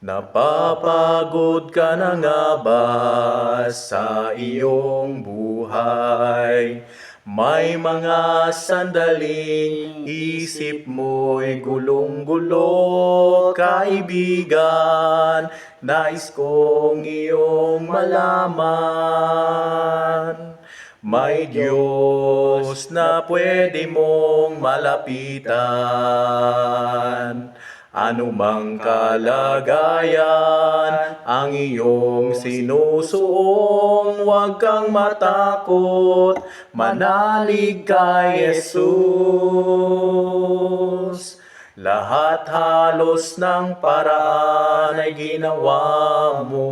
Napapagod ka na nga ba sa iyong buhay? May mga sandaling isip mo'y gulong-gulo, kaibigan, nais kong iyong malaman. May Diyos na pwede mong malapitan. Anumang kalagayan ang iyong sinusuong, huwag kang matakot, manalig kay Jesus. Lahat halos ng paraan ay ginawa mo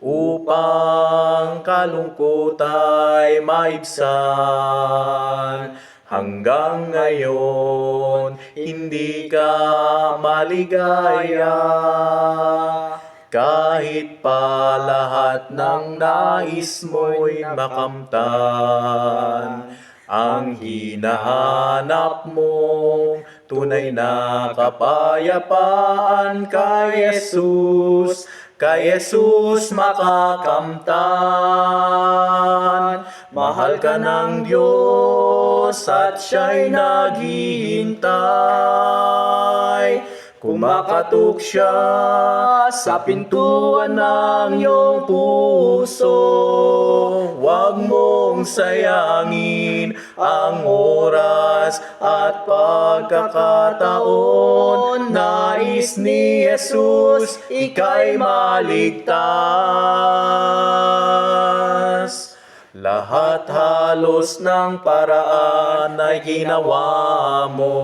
upang kalungkot ay maibsan. Hanggang ngayon, hindi ka maligaya. Kahit pa lahat ng nais mo'y makamtan, ang hinahanap mong tunay na kapayapaan kay Jesus. Kay Jesus makakamtan. Mahal ka ng Diyos at siya'y naghihintay. Kumakatok siya sa pintuan ng iyong puso. Huwag mong sayangin ang oras at pagkakataon. Nais ni Jesus ika'y maligtas. Lahat halos ng paraan ay ginawa mo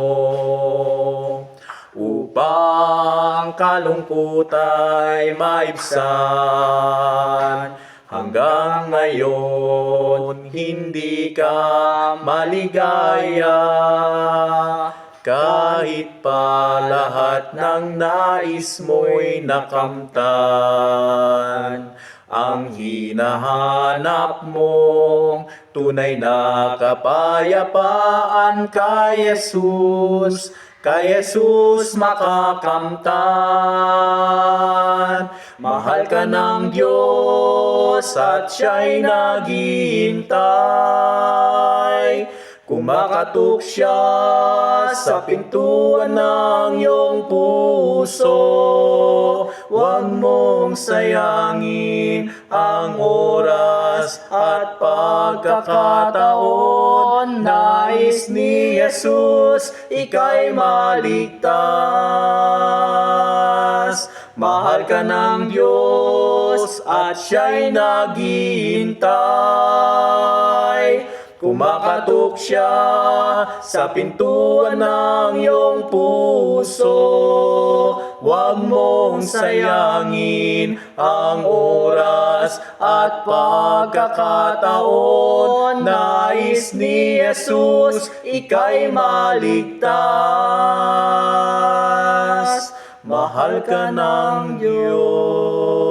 upang kalungkot ay maibsan. Hanggang ngayon, hindi ka maligaya. Kahit pa lahat ng nais mo'y nakamtan, ang hinahanap mong tunay na kapayapaan kay Jesus. Kay Jesus makakamtan. Mahal ka ng Diyos at siya'y naghihintay. Kumakatok siya sa pintuan ng iyong puso. Huwag mong sayangin ang oras at pagkakataon. Nais ni Jesus ika'y maligtas. Mahal ka ng Diyos at siya'y naghihintay. Kumakatok siya sa pintuan ng iyong puso. Huwag mong sayangin ang oras at pagkakataon. Nais ni Jesus ika'y maligtas. Mahal ka ng Diyos.